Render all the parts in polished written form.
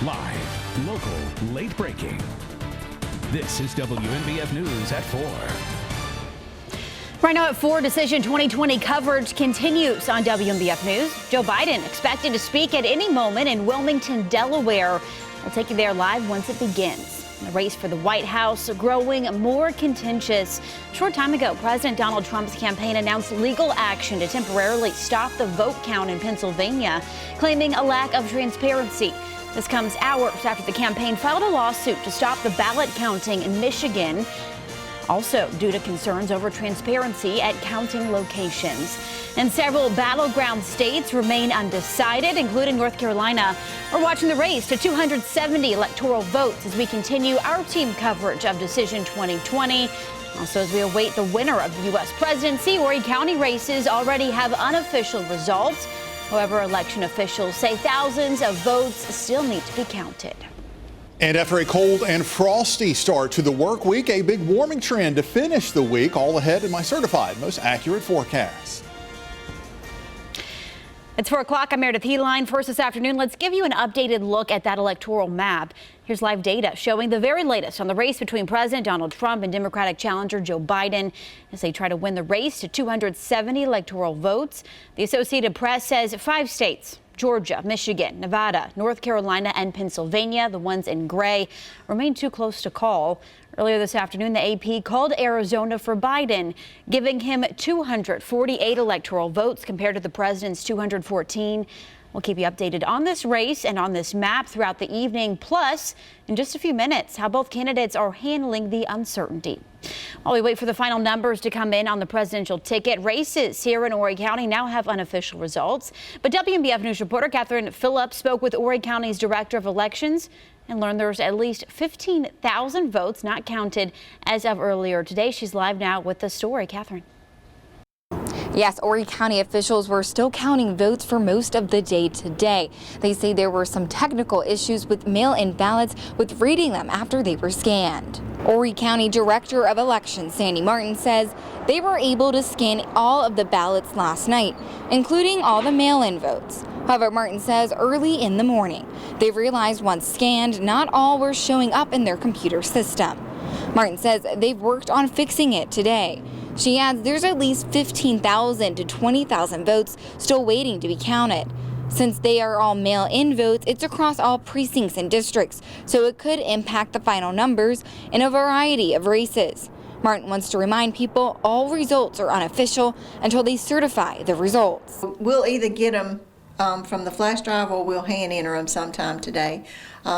Live, local, late breaking. This is WMBF News at 4. Right now at 4, Decision 2020 coverage continues on WMBF News. Joe Biden expected to speak at any moment in Wilmington, Delaware. We'll take you there live once it begins. The race for the White House growing more contentious. A short time ago, President Donald Trump's campaign announced legal action to temporarily stop the vote count in Pennsylvania, claiming a lack of transparency. This comes hours after the campaign filed a lawsuit to stop the ballot counting in Michigan, also due to concerns over transparency at counting locations. And several battleground states remain undecided, including North Carolina. We're watching the race to 270 electoral votes as we continue our team coverage of Decision 2020. Also, as we await the winner of the U.S. presidency, Horry County races already have unofficial results. However, election officials say thousands of votes still need to be counted. And after a cold and frosty start to the work week, a big warming trend to finish the week. All ahead in my certified most accurate forecast. It's 4 o'clock. I'm Meredith Heeline. First this afternoon, let's give you an updated look at that electoral map. Here's live data showing the very latest on the race between President Donald Trump and Democratic challenger Joe Biden as they try to win the race to 270 electoral votes. The Associated Press says 5 states, Georgia, Michigan, Nevada, North Carolina, and Pennsylvania, the ones in gray, remain too close to call. Earlier this afternoon, the AP called Arizona for Biden, giving him 248 electoral votes compared to the president's 214. We'll keep you updated on this race and on this map throughout the evening. Plus, in just a few minutes, how both candidates are handling the uncertainty. While we wait for the final numbers to come in on the presidential ticket, races here in Horry County now have unofficial results. But WMBF News reporter Catherine Phillips spoke with Horry County's director of elections and learned there's at least 15,000 votes not counted as of earlier today. She's live now with the story. Catherine. Yes, Horry County officials were still counting votes for most of the day today. They say there were some technical issues with mail-in ballots with reading them after they were scanned. Horry County Director of Elections Sandy Martin says they were able to scan all of the ballots last night, including all the mail-in votes. However, Martin says early in the morning, they realized once scanned, not all were showing up in their computer system. Martin says they've worked on fixing it today. She adds there's at least 15,000 to 20,000 votes still waiting to be counted. Since they are all mail-in votes, it's across all precincts and districts, so it could impact the final numbers in a variety of races. Martin wants to remind people all results are unofficial until they certify the results. We'll either get them from the flash drive or we'll hand enter them sometime today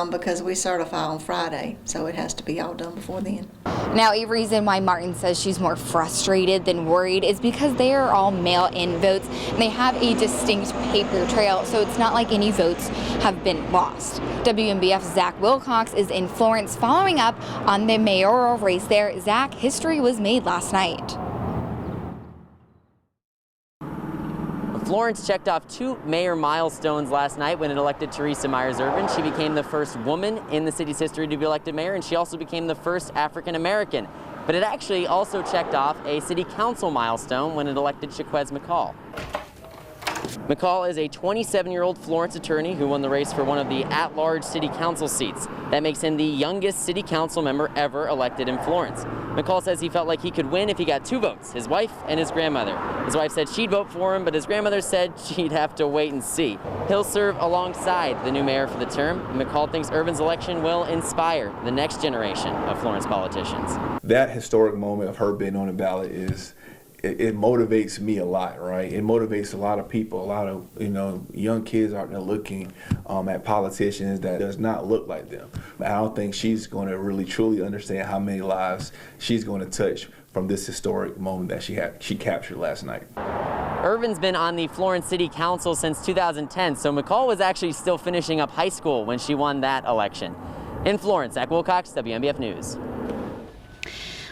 because we certify on Friday, so it has to be all done before then. Now, a reason why Martin says she's more frustrated than worried is because they are all mail-in votes and they have a distinct paper trail, so it's not like any votes have been lost. WMBF's Zach Wilcox is in Florence following up on the mayoral race there. Zach, history was made last night. Florence checked off 2 mayor milestones last night when it elected Teresa Myers Irvin. She became the first woman in the city's history to be elected mayor, and she also became the first African American. But it actually also checked off a city council milestone when it elected Shaquez McCall. McCall is a 27-year-old Florence attorney who won the race for one of the at-large city council seats. That makes him the youngest city council member ever elected in Florence. McCall says he felt like he could win if he got 2 votes, his wife and his grandmother. His wife said she'd vote for him, but his grandmother said she'd have to wait and see. He'll serve alongside the new mayor for the term. McCall thinks Irvin's election will inspire the next generation of Florence politicians. That historic moment of her being on the ballot it motivates me a lot, right? It motivates a lot of people, a lot of young kids out there looking at politicians that does not look like them. I don't think she's going to really truly understand how many lives she's going to touch from this historic moment that she captured last night. Irvin's been on the Florence City Council since 2010, so McCall was actually still finishing up high school when she won that election. In Florence, Zach Wilcox, WMBF News.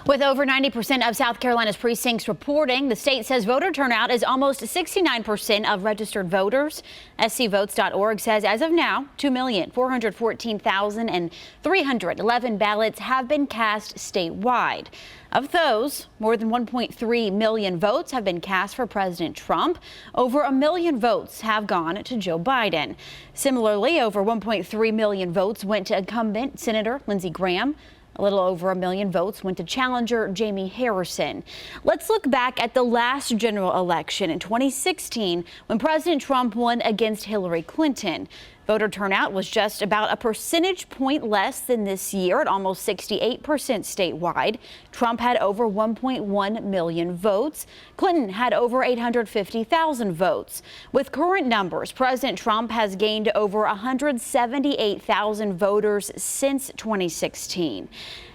With over 90% of South Carolina's precincts reporting, the state says voter turnout is almost 69% of registered voters. scvotes.org says as of now, 2,414,311 ballots have been cast statewide. Of those, more than 1.3 million votes have been cast for President Trump. Over 1 million votes have gone to Joe Biden. Similarly, over 1.3 million votes went to incumbent Senator Lindsey Graham. A little over 1 million votes went to challenger Jamie Harrison. Let's look back at the last general election in 2016 when President Trump won against Hillary Clinton. Voter turnout was just about a percentage point less than this year at almost 68% statewide. Trump had over 1.1 million votes. Clinton had over 850,000 votes. With current numbers, President Trump has gained over 178,000 voters since 2016.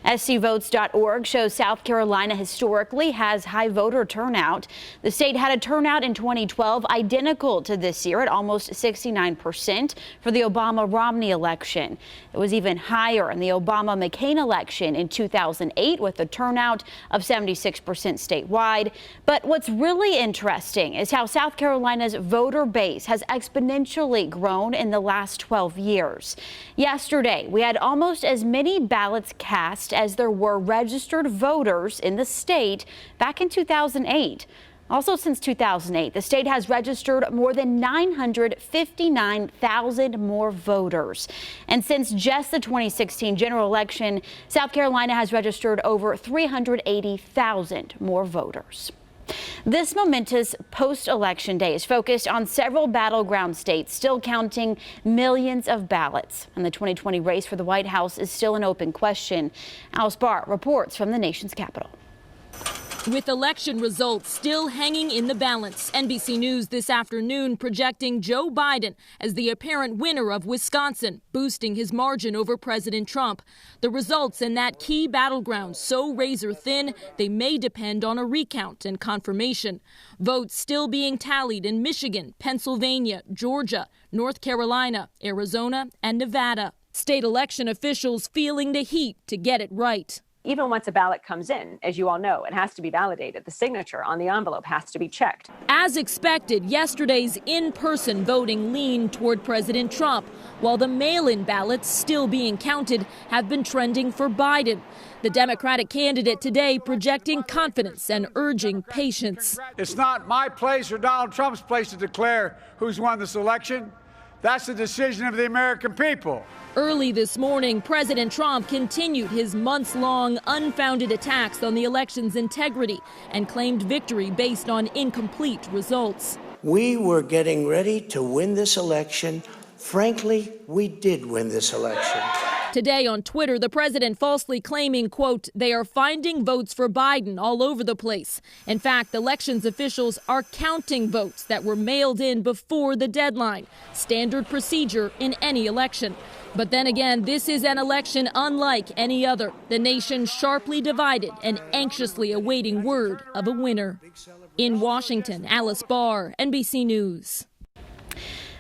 scvotes.org shows South Carolina historically has high voter turnout. The state had a turnout in 2012 identical to this year at almost 69% for the Obama-Romney election. It was even higher in the Obama-McCain election in 2008 with a turnout of 76% statewide. But what's really interesting is how South Carolina's voter base has exponentially grown in the last 12 years. Yesterday, we had almost as many ballots cast as there were registered voters in the state back in 2008. Also, since 2008, the state has registered more than 959,000 more voters. And since just the 2016 general election, South Carolina has registered over 380,000 more voters. This momentous post-election day is focused on several battleground states still counting millions of ballots. And the 2020 race for the White House is still an open question. Alice Barr reports from the nation's capital. With election results still hanging in the balance, NBC News this afternoon projecting Joe Biden as the apparent winner of Wisconsin, boosting his margin over President Trump. The results in that key battleground so razor thin, they may depend on a recount and confirmation. Votes still being tallied in Michigan, Pennsylvania, Georgia, North Carolina, Arizona, and Nevada. State election officials feeling the heat to get it right. Even once a ballot comes in, as you all know, it has to be validated. The signature on the envelope has to be checked. As expected, yesterday's in-person voting leaned toward President Trump, while the mail-in ballots still being counted have been trending for Biden. The Democratic candidate today projecting confidence and urging patience. It's not my place or Donald Trump's place to declare who's won this election. That's the decision of the American people. Early this morning, President Trump continued his months-long unfounded attacks on the election's integrity and claimed victory based on incomplete results. We were getting ready to win this election. Frankly, we did win this election. Today on Twitter, the president falsely claiming, quote, they are finding votes for Biden all over the place. In fact, elections officials are counting votes that were mailed in before the deadline, standard procedure in any election. But then again, this is an election unlike any other. The nation sharply divided and anxiously awaiting word of a winner. In Washington, Alice Barr, NBC News.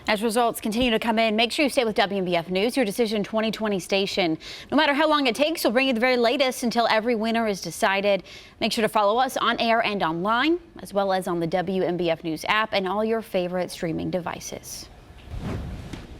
As results continue to come in, make sure you stay with WMBF News, your Decision 2020 station. No matter how long it takes, we'll bring you the very latest until every winner is decided. Make sure to follow us on air and online, as well as on the WMBF News app and all your favorite streaming devices.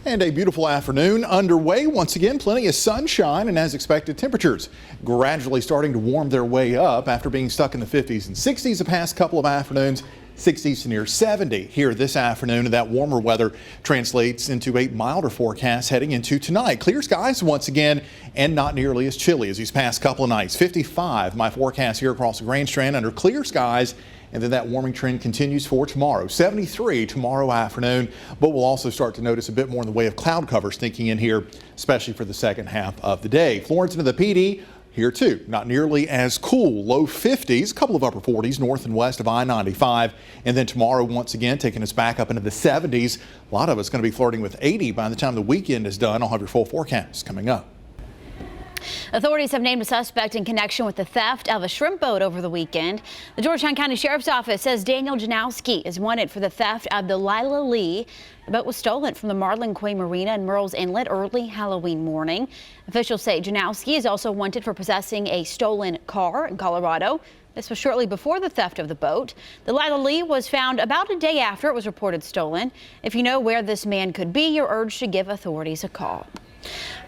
And a beautiful afternoon underway. Once again, plenty of sunshine, and as expected, temperatures gradually starting to warm their way up after being stuck in the 50s and 60s the past couple of afternoons. 60s to near 70 here this afternoon, and that warmer weather translates into a milder forecast heading into tonight. Clear skies once again, and not nearly as chilly as these past couple of nights. 55 my forecast here across the Grand Strand under clear skies, and then that warming trend continues for tomorrow. 73 tomorrow afternoon, but we'll also start to notice a bit more in the way of cloud cover sneaking in here, especially for the second half of the day. Florence into the PD. Here too, not nearly as cool. Low 50s, a couple of upper 40s north and west of I-95. And then tomorrow, once again, taking us back up into the 70s. A lot of us going to be flirting with 80 by the time the weekend is done. I'll have your full forecast coming up. Authorities have named a suspect in connection with the theft of a shrimp boat over the weekend. The Georgetown County Sheriff's Office says Daniel Janowski is wanted for the theft of the Lila Lee. The boat was stolen from the Marlin Quay Marina in Murrells Inlet early Halloween morning. Officials say Janowski is also wanted for possessing a stolen car in Colorado. This was shortly before the theft of the boat. The Lila Lee was found about a day after it was reported stolen. If you know where this man could be, you're urged to give authorities a call.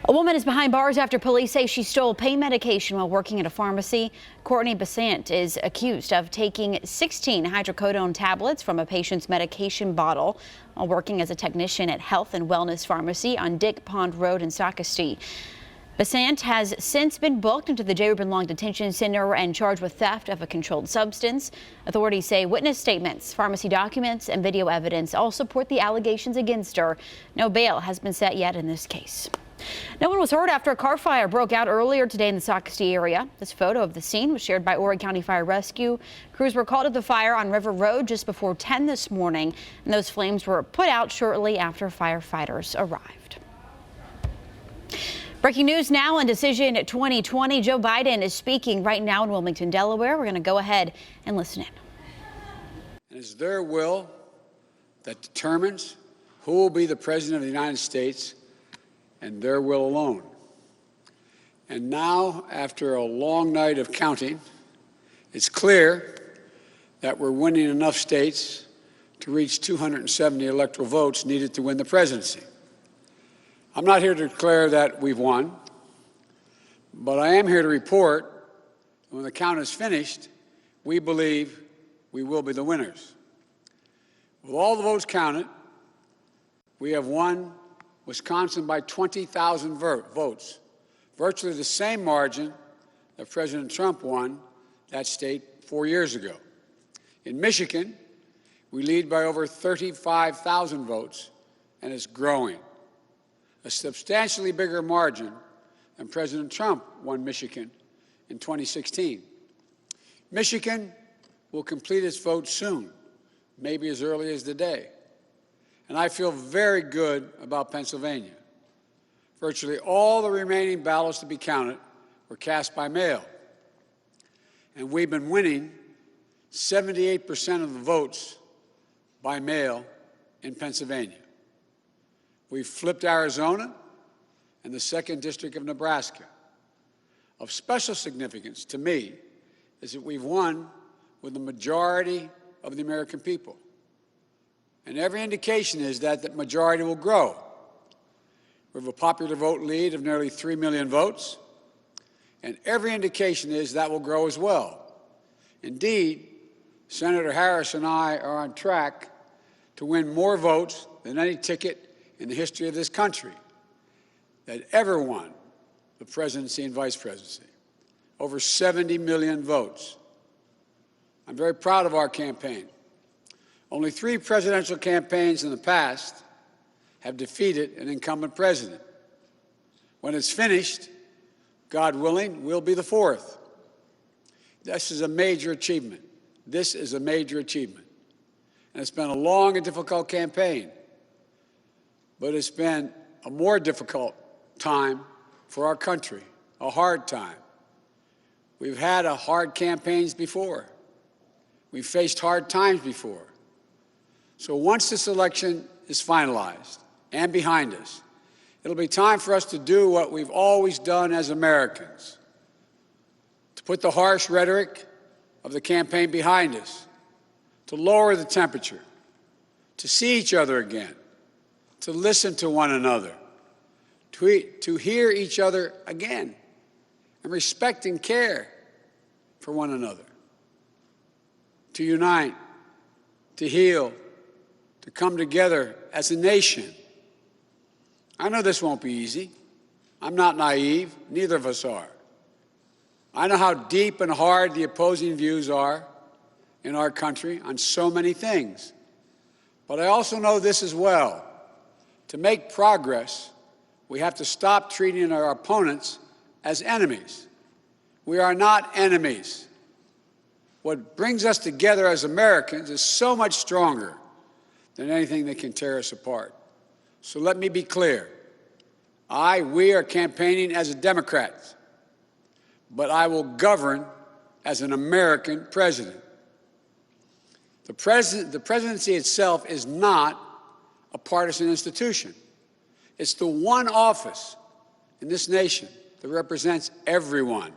A woman is behind bars after police say she stole pain medication while working at a pharmacy. Courtney Besant is accused of taking 16 hydrocodone tablets from a patient's medication bottle while working as a technician at Health and Wellness Pharmacy on Dick Pond Road in Socastee. Besant has since been booked into the J. Reuben Long Detention Center and charged with theft of a controlled substance. Authorities say witness statements, pharmacy documents, and video evidence all support the allegations against her. No bail has been set yet in this case. No one was hurt after a car fire broke out earlier today in the Socastee area. This photo of the scene was shared by Horry County Fire Rescue. Crews were called to the fire on River Road just before 10 this morning, and those flames were put out shortly after firefighters arrived. Breaking news now on Decision 2020. Joe Biden is speaking right now in Wilmington, Delaware. We're going to go ahead and listen in. It is their will that determines who will be the President of the United States, and their will alone. And now, after a long night of counting, it's clear that we're winning enough states to reach 270 electoral votes needed to win the presidency. I'm not here to declare that we've won, but I am here to report that when the count is finished, we believe we will be the winners. With all the votes counted, we have won Wisconsin by 20,000 votes, virtually the same margin that President Trump won that state 4 years ago. In Michigan, we lead by over 35,000 votes, and it's growing. A substantially bigger margin than President Trump won Michigan in 2016. Michigan will complete its vote soon, maybe as early as today. And I feel very good about Pennsylvania. Virtually all the remaining ballots to be counted were cast by mail. And we've been winning 78% of the votes by mail in Pennsylvania. We've flipped Arizona and the 2nd District of Nebraska. Of special significance to me is that we've won with the majority of the American people. And every indication is that the majority will grow. We have a popular vote lead of nearly 3 million votes, and every indication is that will grow as well. Indeed, Senator Harris and I are on track to win more votes than any ticket in the history of this country that ever won the presidency and vice presidency. Over 70 million votes. I'm very proud of our campaign. Only 3 presidential campaigns in the past have defeated an incumbent president. When it's finished, God willing, we'll be the 4th. This is a major achievement. This is a major achievement. And it's been a long and difficult campaign, but it's been a more difficult time for our country, a hard time. We've had hard campaigns before. We've faced hard times before. So once this election is finalized and behind us, it'll be time for us to do what we've always done as Americans, to put the harsh rhetoric of the campaign behind us, to lower the temperature, to see each other again, to listen to one another, to hear each other again, and respect and care for one another, to unite, to heal, to come together as a nation. I know this won't be easy. I'm not naive. Neither of us are. I know how deep and hard the opposing views are in our country on so many things. But I also know this as well. To make progress, we have to stop treating our opponents as enemies. We are not enemies. What brings us together as Americans is so much stronger than anything that can tear us apart. So let me be clear. We are campaigning as Democrats, but I will govern as an American president. The presidency itself is not a partisan institution. It's the one office in this nation that represents everyone.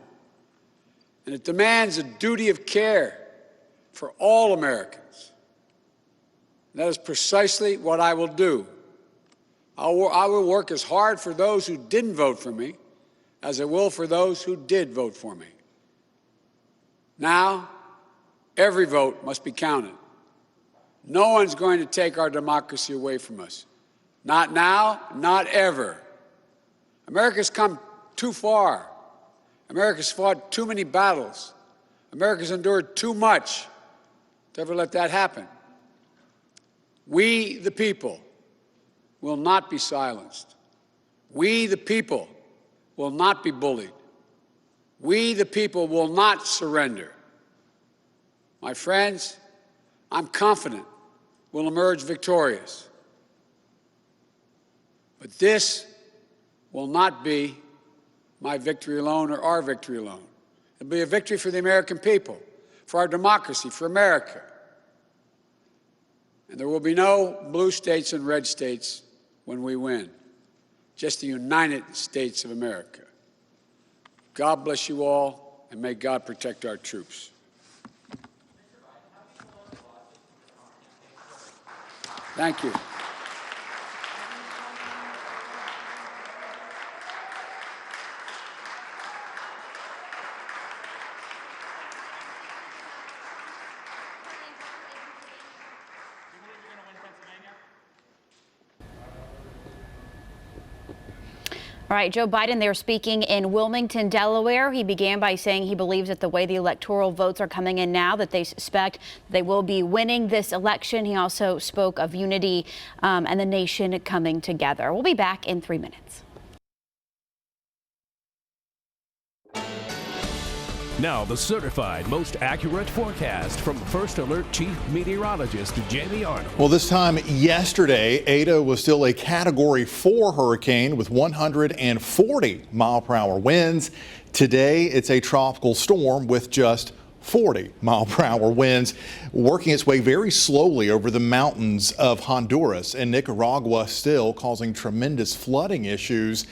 And it demands a duty of care for all Americans. And that is precisely what I will do. I will work as hard for those who didn't vote for me as I will for those who did vote for me. Now, every vote must be counted. No one's going to take our democracy away from us. Not now, not ever. America's come too far. America's fought too many battles. America's endured too much to ever let that happen. We, the people, will not be silenced. We, the people, will not be bullied. We, the people, will not surrender. My friends, I'm confident we'll emerge victorious. But this will not be my victory alone or our victory alone. It'll be a victory for the American people, for our democracy, for America. And there will be no blue states and red states when we win, just the United States of America. God bless you all, and may God protect our troops. Thank you. All right, Joe Biden there speaking in Wilmington, Delaware. He began by saying he believes that the way the electoral votes are coming in now, that they suspect they will be winning this election. He also spoke of unity and the nation coming together. We'll be back in 3 minutes. Now, the certified most accurate forecast from First Alert Chief Meteorologist Jamie Arnold. Well, this time yesterday, Ada was still a Category 4 hurricane with 140 mile per hour winds. Today, it's a tropical storm with just 40 mile per hour winds, working its way very slowly over the mountains of Honduras and Nicaragua, still causing tremendous flooding issues.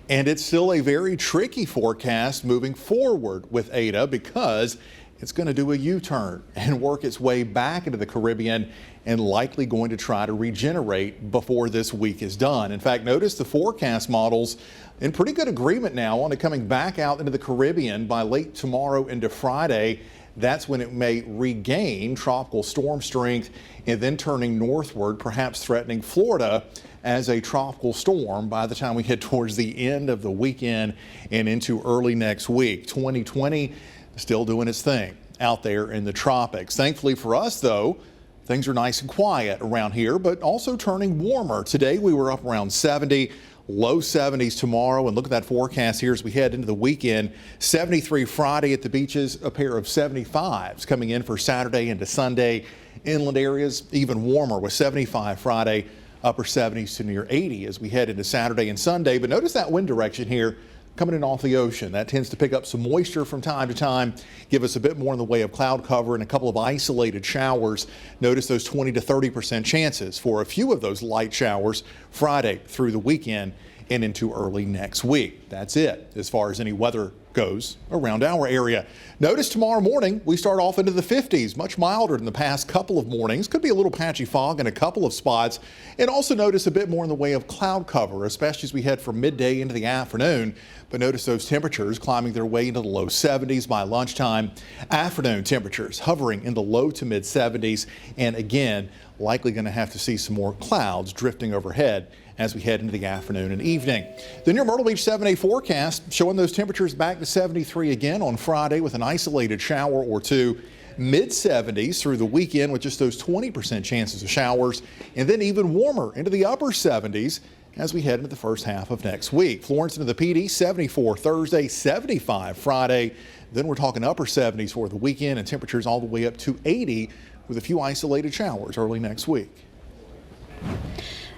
And it's still a very tricky forecast moving forward with Ada because it's going to do a U-turn and work its way back into the Caribbean and likely going to try to regenerate before this week is done. In fact, notice the forecast models in pretty good agreement now on it coming back out into the Caribbean by late tomorrow into Friday. That's when it may regain tropical storm strength and then turning northward, perhaps threatening Florida as a tropical storm by the time we head towards the end of the weekend and into early next week. 2020 still doing its thing out there in the tropics. Thankfully for us, though, things are nice and quiet around here, but also turning warmer. Today we were up around 70. Low 70s tomorrow, and look at that forecast here as we head into the weekend. 73 Friday at the beaches, a pair of 75s coming in for Saturday into Sunday. Inland areas even warmer with 75 Friday, upper 70s to near 80 as we head into Saturday and Sunday. But notice that wind direction here coming in off the ocean. That tends to pick up some moisture from time to time, give us a bit more in the way of cloud cover and a couple of isolated showers. Notice those 20 to 30% chances for a few of those light showers Friday through the weekend and into early next week. That's it as far as any weather goes around our area. Notice tomorrow morning we start off into the 50s, much milder than the past couple of mornings. Could be a little patchy fog in a couple of spots, and also notice a bit more in the way of cloud cover, especially as we head from midday into the afternoon. But notice those temperatures climbing their way into the low 70s by lunchtime. Afternoon temperatures hovering in the low to mid 70s, and again likely going to have to see some more clouds drifting overhead as we head into the afternoon and evening. The near Myrtle Beach 7-day forecast showing those temperatures back to 73 again on Friday with an isolated shower or two. Mid 70s through the weekend with just those 20% chances of showers, and then even warmer into the upper 70s as we head into the first half of next week. Florence into the PD, 74 Thursday, 75 Friday. Then we're talking upper 70s for the weekend and temperatures all the way up to 80 with a few isolated showers early next week.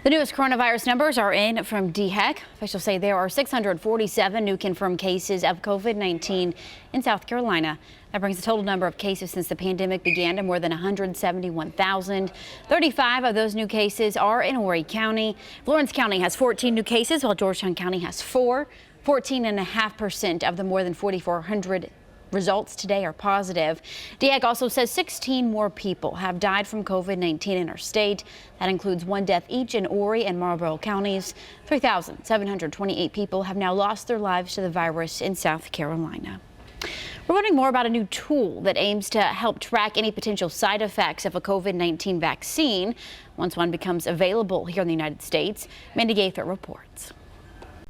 The newest coronavirus numbers are in from DHEC. Officials say there are 647 new confirmed cases of COVID-19 in South Carolina. That brings the total number of cases since the pandemic began to more than 171,000. 35 of those new cases are in Horry County. Florence County has 14 new cases, while Georgetown County has 4. 14.5% of the more than 4,400 results today are positive. DHEC also says 16 more people have died from COVID-19 in our state. That includes 1 death each in Horry and Marlboro counties. 3,728 people have now lost their lives to the virus in South Carolina. We're learning more about a new tool that aims to help track any potential side effects of a COVID-19 vaccine once one becomes available here in the United States. Mandy Gaither reports.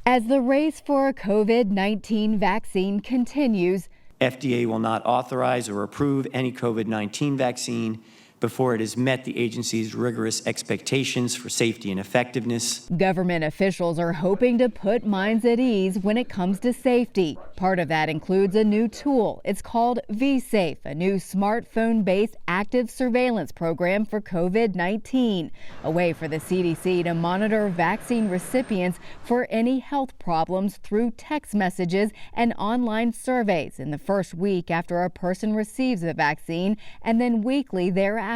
As the race for a COVID-19 vaccine continues, FDA will not authorize or approve any COVID-19 vaccine before it has met the agency's rigorous expectations for safety and effectiveness. Government officials are hoping to put minds at ease when it comes to safety. Part of that includes a new tool. It's called vSafe, a new smartphone-based active surveillance program for COVID-19, a way for the CDC to monitor vaccine recipients for any health problems through text messages and online surveys in the first week after a person receives the vaccine, and then weekly thereafter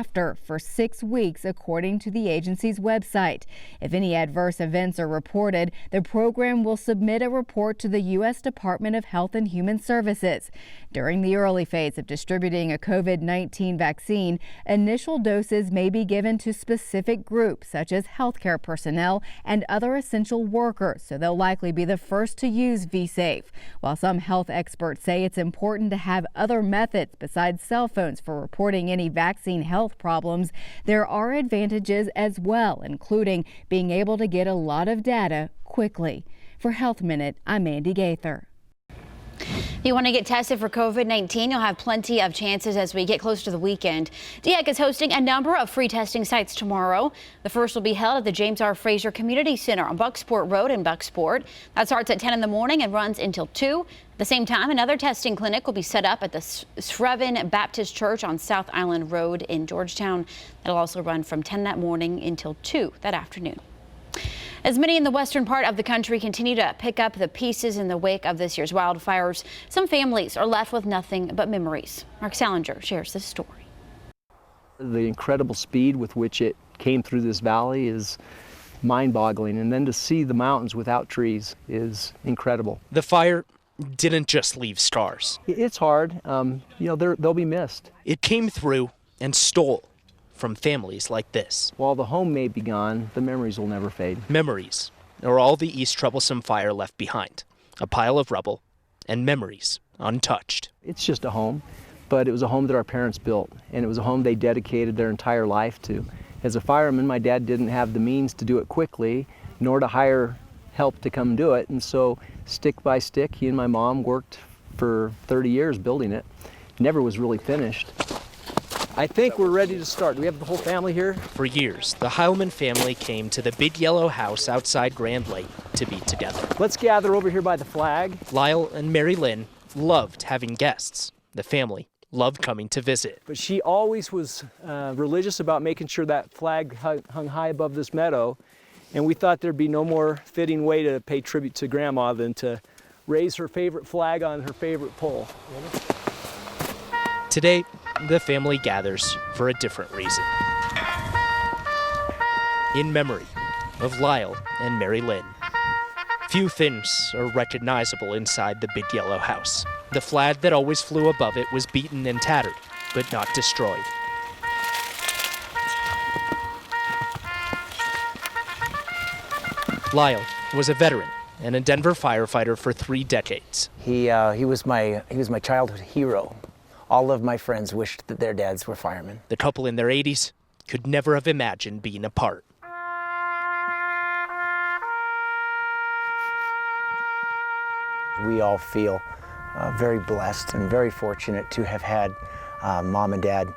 for 6 weeks, according to the agency's website. If any adverse events are reported, the program will submit a report to the U.S. Department of Health and Human Services. During the early phase of distributing a COVID-19 vaccine, initial doses may be given to specific groups such as healthcare personnel and other essential workers, so they'll likely be the first to use vSafe. While some health experts say it's important to have other methods besides cell phones for reporting any vaccine health problems, there are advantages as well, including being able to get a lot of data quickly. For Health Minute, I'm Mandy Gaither. If you want to get tested for COVID-19, you'll have plenty of chances as we get close to the weekend. DHEC is hosting a number of free testing sites tomorrow. The first will be held at the James R. Fraser Community Center on Bucksport Road in Bucksport. That starts at 10 in the morning and runs until 2. At the same time, another testing clinic will be set up at the Sreven Baptist Church on South Island Road in Georgetown. That'll also run from 10 that morning until 2 that afternoon. As many in the western part of the country continue to pick up the pieces in the wake of this year's wildfires, some families are left with nothing but memories. Mark Salinger shares this story. The incredible speed with which it came through this valley is mind-boggling, and then to see the mountains without trees is incredible. The fire didn't just leave scars. It's hard. They'll be missed. It came through and stole from families like this. While the home may be gone, the memories will never fade. Memories are all the East Troublesome fire left behind. A pile of rubble and memories untouched. It's just a home, but it was a home that our parents built, and it was a home they dedicated their entire life to. As a fireman, my dad didn't have the means to do it quickly, nor to hire help to come do it, and so stick by stick, he and my mom worked for 30 years building it. Never was really finished. I think we're ready to start. Do we have the whole family here? For years, the Heilman family came to the big yellow house outside Grand Lake to be together. Let's gather over here by the flag. Lyle and Mary Lynn loved having guests. The family loved coming to visit. But she always was religious about making sure that flag hung high above this meadow. And we thought there'd be no more fitting way to pay tribute to Grandma than to raise her favorite flag on her favorite pole. Today, the family gathers for a different reason. In memory of Lyle and Mary Lynn. Few things are recognizable inside the big yellow house. The flag that always flew above it was beaten and tattered, but not destroyed. Lyle was a veteran and a Denver firefighter for 3 decades. He was my childhood hero. All of my friends wished that their dads were firemen. The couple in their 80s could never have imagined being apart. We all feel very blessed and very fortunate to have had Mom and Dad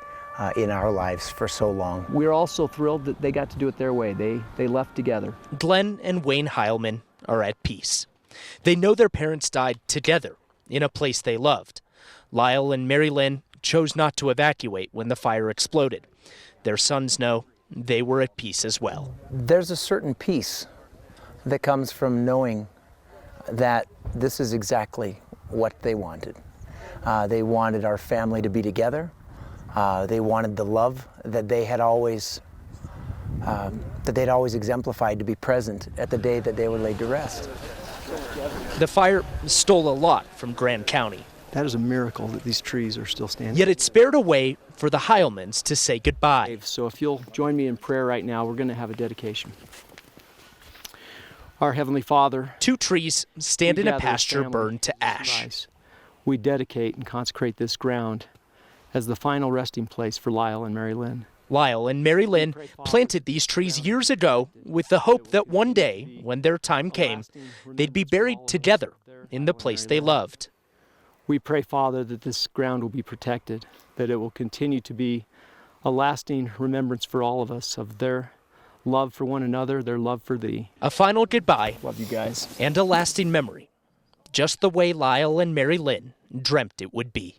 in our lives for so long. We're also thrilled that they got to do it their way. They left together. Glenn and Wayne Heilman are at peace. They know their parents died together in a place they loved. Lyle and Mary Lynn chose not to evacuate when the fire exploded. Their sons know they were at peace as well. There's a certain peace that comes from knowing that this is exactly what they wanted. They wanted our family to be together. They wanted the love that they had always exemplified to be present at the day that they were laid to rest. The fire stole a lot from Grand County. That is a miracle that these trees are still standing. Yet it spared a way for the Heilmans to say goodbye. So if you'll join me in prayer right now, we're going to have a dedication. Our Heavenly Father, 2 trees stand in a pasture burned to ash. We dedicate and consecrate this ground as the final resting place for Lyle and Mary Lynn. Lyle and Mary Lynn planted these trees years ago with the hope that one day, when their time came, they'd be buried together in the place they loved. We pray, Father, that this ground will be protected, that it will continue to be a lasting remembrance for all of us of their love for one another, their love for Thee. A final goodbye. Love you guys. And a lasting memory, just the way Lyle and Mary Lynn dreamt it would be.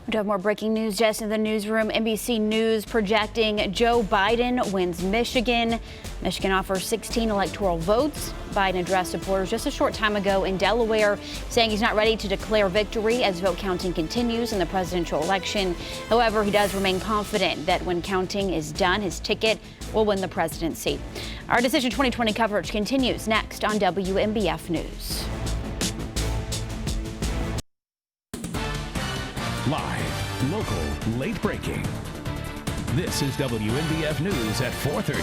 We have more breaking news just in the newsroom. NBC News projecting Joe Biden wins Michigan. Michigan offers 16 electoral votes. Biden addressed supporters just a short time ago in Delaware, saying he's not ready to declare victory as vote counting continues in the presidential election. However, he does remain confident that when counting is done, his ticket will win the presidency. Our Decision 2020 coverage continues next on WMBF News. Live, local, late breaking. This is WMBF News at 4:30.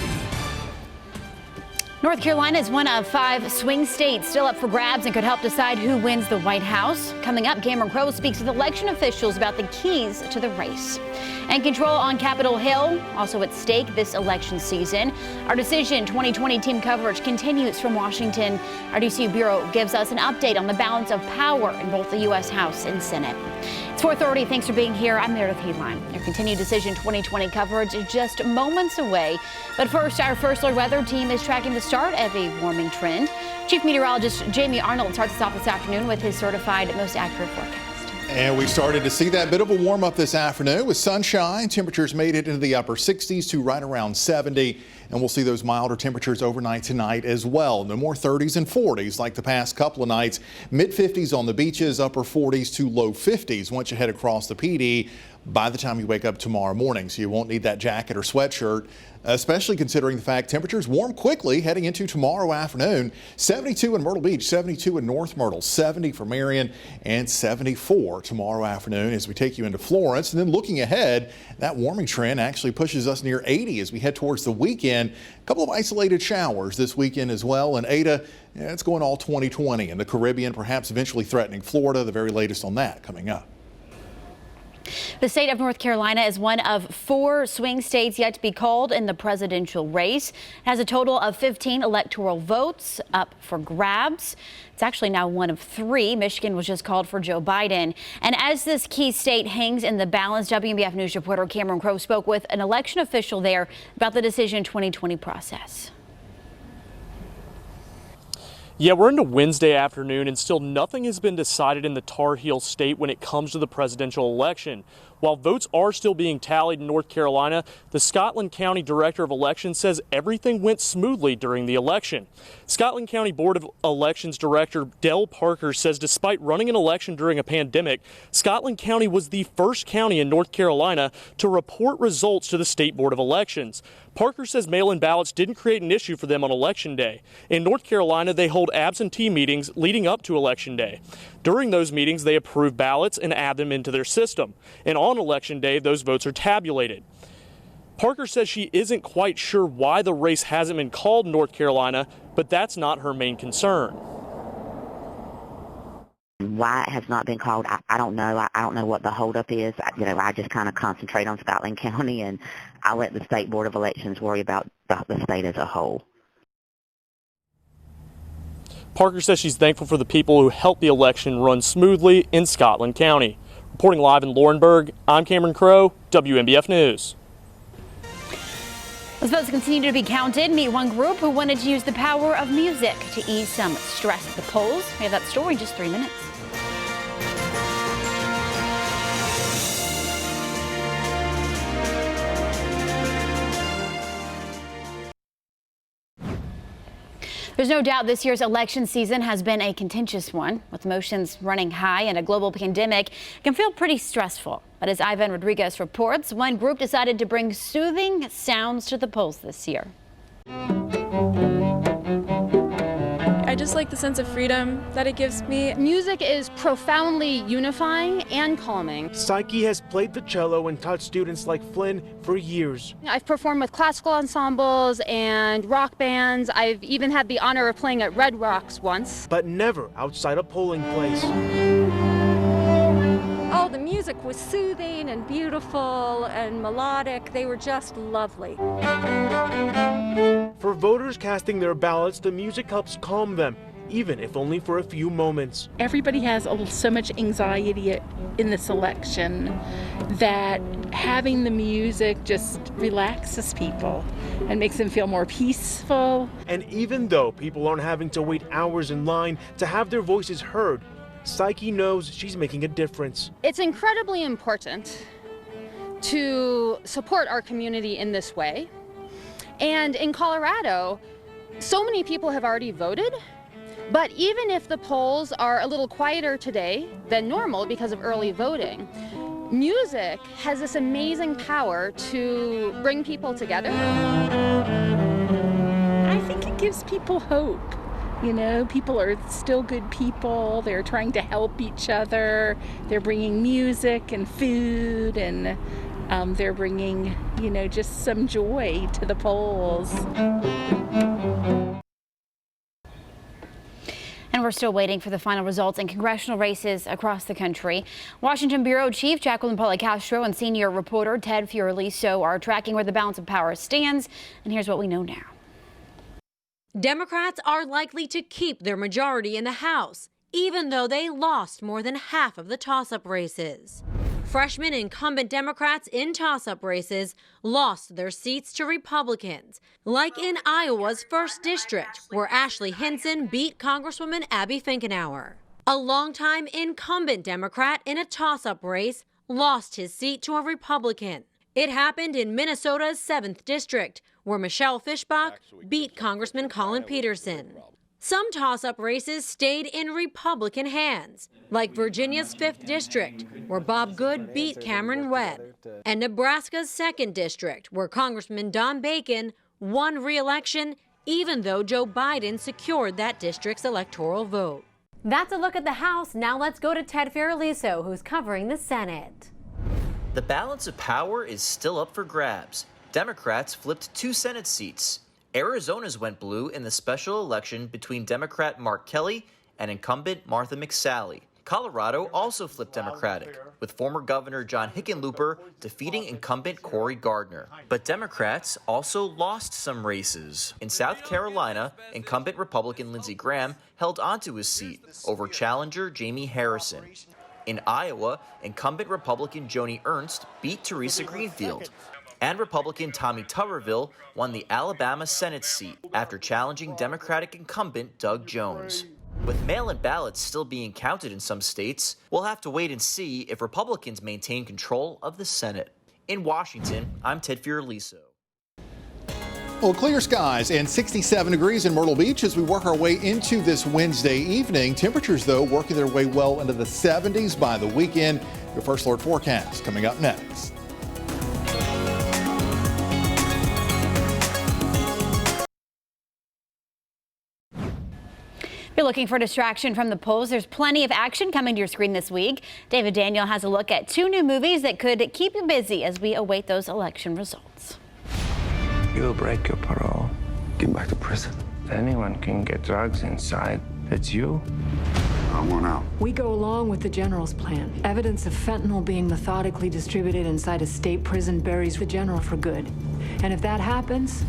North Carolina is one of 5 swing states still up for grabs and could help decide who wins the White House. Coming up, Cameron Crowe speaks with election officials about the keys to the race. And control on Capitol Hill, also at stake this election season. Our Decision 2020 team coverage continues from Washington. Our DC Bureau gives us an update on the balance of power in both the U.S. House and Senate. It's 4:30. Thanks for being here. I'm Meredith Headline. Your continued Decision 2020 coverage is just moments away. But first, our First Alert weather team is tracking the start of a warming trend. Chief Meteorologist Jamie Arnold starts us off this afternoon with his certified most accurate forecast. And we started to see that bit of a warm up this afternoon with sunshine. Temperatures made it into the upper 60s to right around 70. And we'll see those milder temperatures overnight tonight as well. No more 30s and 40s like the past couple of nights. Mid 50s on the beaches, upper 40s to low 50s once you head across the PD by the time you wake up tomorrow morning. So you won't need that jacket or sweatshirt, especially considering the fact temperatures warm quickly heading into tomorrow afternoon. 72 in Myrtle Beach, 72 in North Myrtle, 70 for Marion, and 74 tomorrow afternoon as we take you into Florence. And then looking ahead, that warming trend actually pushes us near 80 as we head towards the weekend. A couple of isolated showers this weekend as well. And Ada, it's going all 2020 in the Caribbean, perhaps eventually threatening Florida. The very latest on that coming up. The state of North Carolina is one of 4 swing states yet to be called in the presidential race. It has a total of 15 electoral votes up for grabs. It's actually now one of 3. Michigan was just called for Joe Biden. And as this key state hangs in the balance, WMBF News reporter Cameron Crowe spoke with an election official there about the Decision 2020 process. Yeah, we're into Wednesday afternoon and still nothing has been decided in the Tar Heel state when it comes to the presidential election. While votes are still being tallied in North Carolina, the Scotland County Director of Elections says everything went smoothly during the election. Scotland County Board of Elections Director Dell Parker says despite running an election during a pandemic, Scotland County was the first county in North Carolina to report results to the State Board of Elections. Parker says mail-in ballots didn't create an issue for them on Election Day. In North Carolina, they hold absentee meetings leading up to Election Day. During those meetings, they approve ballots and add them into their system. And on Election Day, those votes are tabulated. Parker says she isn't quite sure why the race hasn't been called in North Carolina, but that's not her main concern. Why it has not been called, I don't know. I don't know what the holdup is. I just kind of concentrate on Scotland County, and I let the State Board of Elections worry about the state as a whole. Parker says she's thankful for the people who helped the election run smoothly in Scotland County. Reporting live in Laurinburg, I'm Cameron Crowe, WMBF News. As votes continue to be counted, meet one group who wanted to use the power of music to ease some stress at the polls. We have that story in just 3 minutes. There's no doubt this year's election season has been a contentious one. With emotions running high and a global pandemic, it can feel pretty stressful. But as Ivan Rodriguez reports, one group decided to bring soothing sounds to the polls this year. I just like the sense of freedom that it gives me. Music is profoundly unifying and calming. Psyche has played the cello and taught students like Flynn for years. I've performed with classical ensembles and rock bands. I've even had the honor of playing at Red Rocks once. But never outside a polling place. Oh, the music was soothing and beautiful and melodic. They were just lovely. For voters casting their ballots, the music helps calm them, even if only for a few moments. Everybody has so much anxiety in this election that having the music just relaxes people and makes them feel more peaceful. And even though people aren't having to wait hours in line to have their voices heard, Psyche knows she's making a difference. It's incredibly important to support our community in this way. And in Colorado, so many people have already voted, but even if the polls are a little quieter today than normal because of early voting, music has this amazing power to bring people together. I think it gives people hope. You know, people are still good people. They're trying to help each other. They're bringing music and food, and they're bringing, you know, just some joy to the polls. And we're still waiting for the final results in congressional races across the country. Washington Bureau Chief Jacqueline Pauly-Castro and senior reporter Ted Fioraliso are tracking where the balance of power stands. And here's what we know now. Democrats are likely to keep their majority in the House, even though they lost more than half of the toss-up races. Freshman incumbent Democrats in toss-up races lost their seats to Republicans, like in Iowa's 1st District, where Ashley Hinson beat Congresswoman Abby Finkenauer. A longtime incumbent Democrat in a toss-up race lost his seat to a Republican. It happened in Minnesota's 7th District, where Michelle Fischbach beat Congressman Colin Peterson. Some toss-up races stayed in Republican hands, like Virginia's 5th District, where Bob Good beat Cameron Webb, and Nebraska's 2nd District, where Congressman Don Bacon won re-election, even though Joe Biden secured that district's electoral vote. That's a look at the House. Now let's go to Ted Fioraliso, who's covering the Senate. The balance of power is still up for grabs. Democrats flipped 2 Senate seats. Arizona's went blue in the special election between Democrat Mark Kelly and incumbent Martha McSally. Colorado also flipped Democratic, with former Governor John Hickenlooper defeating incumbent Cory Gardner. But Democrats also lost some races. In South Carolina, incumbent Republican Lindsey Graham held onto his seat over challenger Jamie Harrison. In Iowa, incumbent Republican Joni Ernst beat Teresa Greenfield. And Republican Tommy Tuberville won the Alabama Senate seat after challenging Democratic incumbent Doug Jones. With mail-in ballots still being counted in some states, we'll have to wait and see if Republicans maintain control of the Senate. In Washington, I'm Ted Fioraliso. Well, clear skies and 67 degrees in Myrtle Beach as we work our way into this Wednesday evening. Temperatures, though, working their way well into the 70s by the weekend. Your First Alert forecast coming up next. If you're looking for distraction from the polls, there's plenty of action coming to your screen this week. David Daniel has a look at 2 new movies that could keep you busy as we await those election results. You'll break your parole. Get back to prison. Anyone can get drugs inside. That's you. I want out. We go along with the general's plan. Evidence of fentanyl being methodically distributed inside a state prison buries the general for good. And if that happens,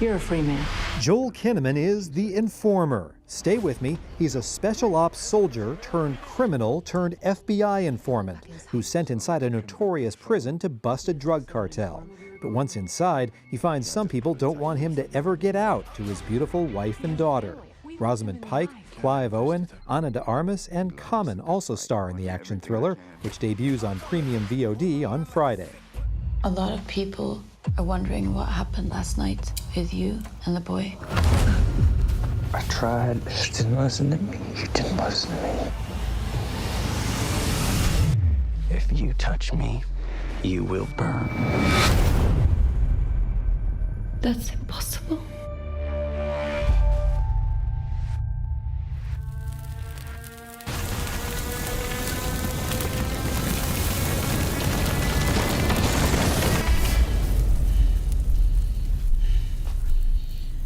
you're a free man. Joel Kinnaman is the informer. Stay with me. He's a special ops soldier turned criminal turned FBI informant who's sent inside a notorious prison to bust a drug cartel. But once inside, he finds some people don't want him to ever get out to his beautiful wife and daughter. Rosamund Pike, Clive Owen, Ana de Armas, and Common also star in the action thriller, which debuts on premium VOD on Friday. A lot of people are wondering what happened last night with you and the boy. I tried. You didn't listen to me. You didn't listen to me. If you touch me, you will burn. That's impossible.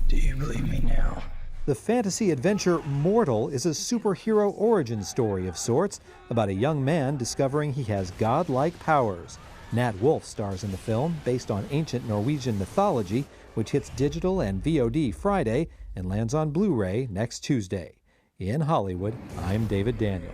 Do you believe me now? The fantasy adventure Myrtle is a superhero origin story of sorts about a young man discovering he has godlike powers. Nat Wolff stars in the film, based on ancient Norwegian mythology, which hits digital and VOD Friday and lands on Blu-ray next Tuesday. In Hollywood, I'm David Daniel.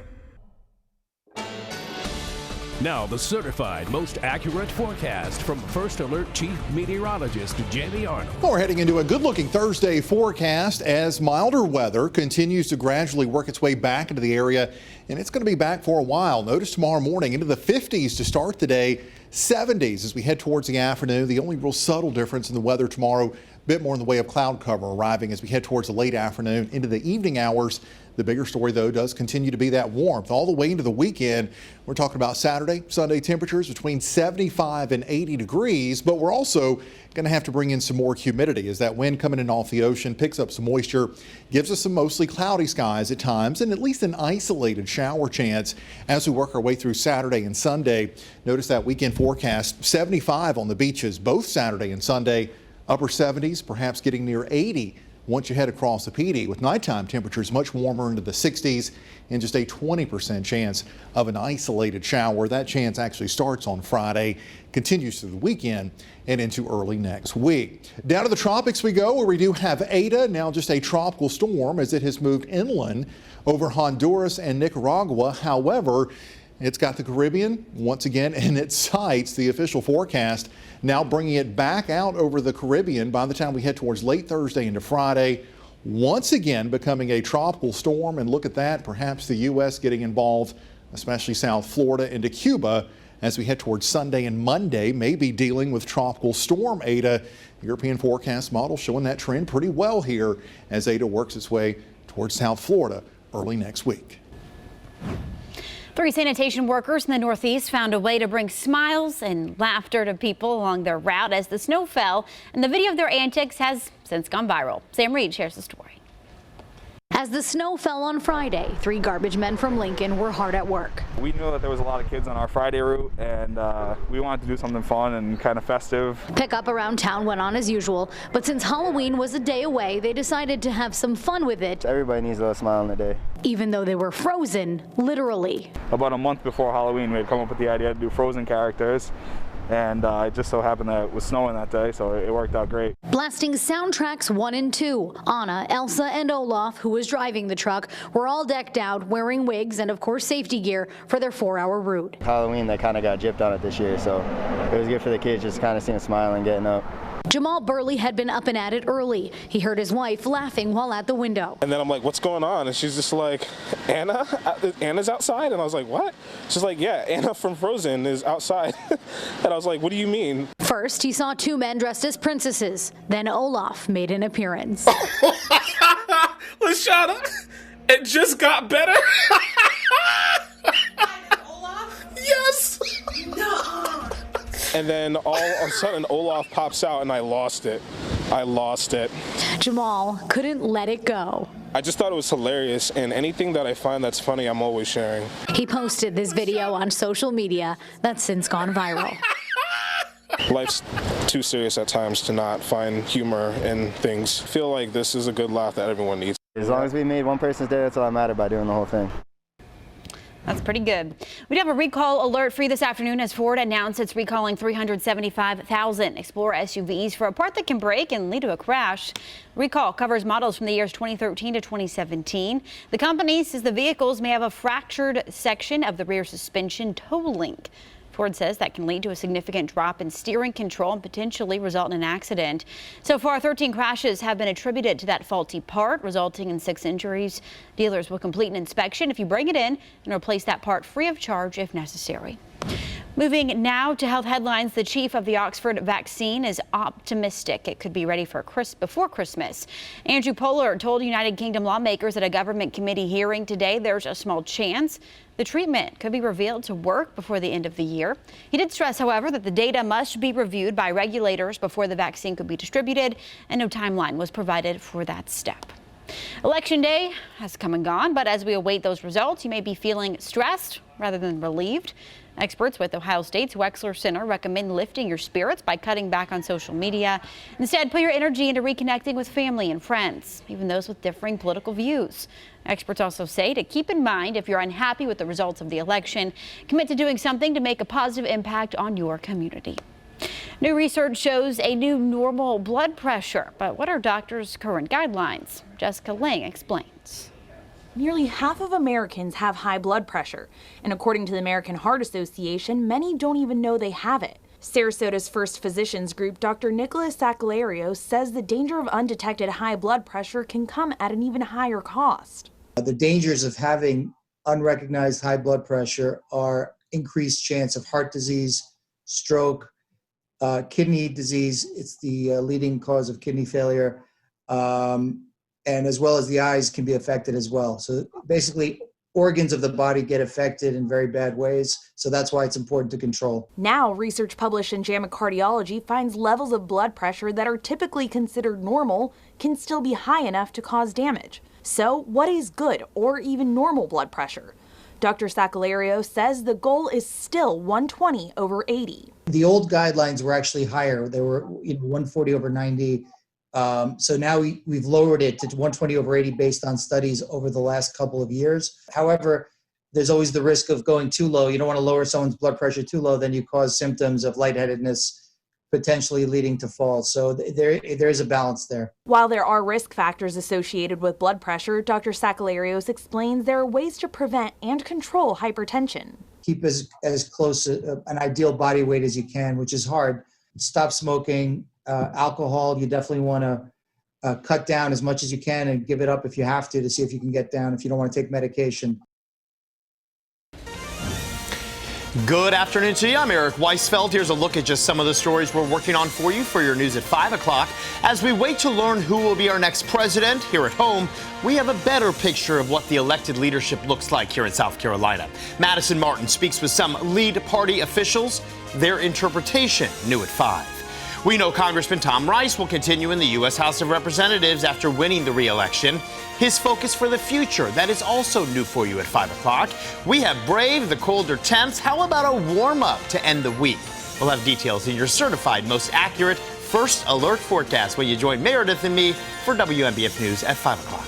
Now the certified most accurate forecast from First Alert Chief Meteorologist Jamie Arnold. Well, we're heading into a good-looking Thursday forecast as milder weather continues to gradually work its way back into the area, and it's going to be back for a while. Notice tomorrow morning into the 50s to start the day, 70s as we head towards the afternoon. The only real subtle difference in the weather tomorrow, a bit more in the way of cloud cover arriving as we head towards the late afternoon into the evening hours. The bigger story, though, does continue to be that warmth all the way into the weekend. We're talking about Saturday, Sunday temperatures between 75 and 80 degrees, but we're also going to have to bring in some more humidity as that wind coming in off the ocean picks up some moisture, gives us some mostly cloudy skies at times, and at least an isolated shower chance as we work our way through Saturday and Sunday. Notice that weekend forecast, 75 on the beaches both Saturday and Sunday, upper 70s, perhaps getting near 80 once you head across the PD, with nighttime temperatures much warmer into the 60s and just a 20% chance of an isolated shower. That chance actually starts on Friday, continues through the weekend and into early next week. Down to the tropics we go, where we do have Ada, now just a tropical storm as it has moved inland over Honduras and Nicaragua. However, it's got the Caribbean once again in its sights. The official forecast now bringing it back out over the Caribbean by the time we head towards late Thursday into Friday, once again becoming a tropical storm. And look at that, perhaps the U.S. getting involved, especially South Florida into Cuba as we head towards Sunday and Monday, maybe dealing with tropical storm Ada. European forecast model showing that trend pretty well here as Ada works its way towards South Florida early next week. 3 sanitation workers in the Northeast found a way to bring smiles and laughter to people along their route as the snow fell, and the video of their antics has since gone viral. Sam Reed shares the story. As the snow fell on Friday, 3 garbage men from Lincoln were hard at work. We knew that there was a lot of kids on our Friday route, and we wanted to do something fun and kind of festive. Pickup around town went on as usual, but since Halloween was a day away, they decided to have some fun with it. Everybody needs a little smile on the day. Even though they were frozen, literally. About a month before Halloween, we had come up with the idea to do Frozen characters. And it just so happened that it was snowing that day, so it worked out great. Blasting soundtracks 1 and 2. Anna, Elsa, and Olaf, who was driving the truck, were all decked out, wearing wigs and, of course, safety gear for their 4-hour route. Halloween, they kind of got gypped on it this year, so it was good for the kids just kind of seeing a smile and getting up. Jamal Burley had been up and at it early. He heard his wife laughing while at the window. And then I'm like, what's going on? And she's just like, Anna? Anna's outside? And I was like, what? She's like, yeah, Anna from Frozen is outside. And I was like, what do you mean? First, he saw 2 men dressed as princesses. Then Olaf made an appearance. Lashana, it just got better. Olaf? Yes. No. And then all of a sudden, Olaf pops out, and I lost it. I lost it. Jamal couldn't let it go. I just thought it was hilarious, and anything that I find that's funny, I'm always sharing. He posted this video on social media that's since gone viral. Life's too serious at times to not find humor in things. I feel like this is a good laugh that everyone needs. As long as we made one person's day, that's all that mattered by doing the whole thing. That's pretty good. We do have a recall alert for you this afternoon as Ford announced it's recalling 375,000 Explorer SUVs for a part that can break and lead to a crash. Recall covers models from the years 2013 to 2017. The company says the vehicles may have a fractured section of the rear suspension toe link. Ford says that can lead to a significant drop in steering control and potentially result in an accident. So far, 13 crashes have been attributed to that faulty part, resulting in 6 injuries. Dealers will complete an inspection if you bring it in and replace that part free of charge if necessary. Moving now to health headlines, the chief of the Oxford vaccine is optimistic it could be ready for before Christmas. Andrew Pollard told United Kingdom lawmakers at a government committee hearing today there's a small chance the treatment could be revealed to work before the end of the year. He did stress, however, that the data must be reviewed by regulators before the vaccine could be distributed, and no timeline was provided for that step. Election day has come and gone, but as we await those results, you may be feeling stressed rather than relieved. Experts with Ohio State's Wexler Center recommend lifting your spirits by cutting back on social media. Instead, put your energy into reconnecting with family and friends, even those with differing political views. Experts also say to keep in mind if you're unhappy with the results of the election, commit to doing something to make a positive impact on your community. New research shows a new normal blood pressure, but what are doctors' current guidelines? Jessica Lang explains. Nearly half of Americans have high blood pressure, and according to the American Heart Association, many don't even know they have it. Sarasota's First Physicians Group, Dr. Nicholas Sacalario, says the danger of undetected high blood pressure can come at an even higher cost. The dangers of having unrecognized high blood pressure are increased chance of heart disease, stroke, kidney disease. It's the leading cause of kidney failure. And as well as the eyes can be affected as well. So basically, organs of the body get affected in very bad ways. So that's why it's important to control. Now, research published in JAMA Cardiology finds levels of blood pressure that are typically considered normal can still be high enough to cause damage. So what is good or even normal blood pressure? Dr. Sacalario says the goal is still 120/80. The old guidelines were actually higher. They were 140/90. So now we've lowered it to 120/80 based on studies over the last couple of years. However, there's always the risk of going too low. You don't want to lower someone's blood pressure too low, then you cause symptoms of lightheadedness, potentially leading to falls. So there is a balance there. While there are risk factors associated with blood pressure, Dr. Sacalarios explains there are ways to prevent and control hypertension. Keep as close to an ideal body weight as you can, which is hard. Stop smoking. Alcohol, you definitely want to cut down as much as you can and give it up if you have to see if you can get down if you don't want to take medication. Good afternoon to you. I'm Eric Weisfeld. Here's a look at just some of the stories we're working on for you for your news at 5 o'clock. As we wait to learn who will be our next president here at home, we have a better picture of what the elected leadership looks like here in South Carolina. Madison Martin speaks with some lead party officials. Their interpretation new at 5. We know Congressman Tom Rice will continue in the U.S. House of Representatives after winning the re-election. His focus for the future, that is also new for you at 5 o'clock. We have brave the colder temps. How about a warm-up to end the week? We'll have details in your certified most accurate first alert forecast when you join Meredith and me for WMBF News at 5 o'clock.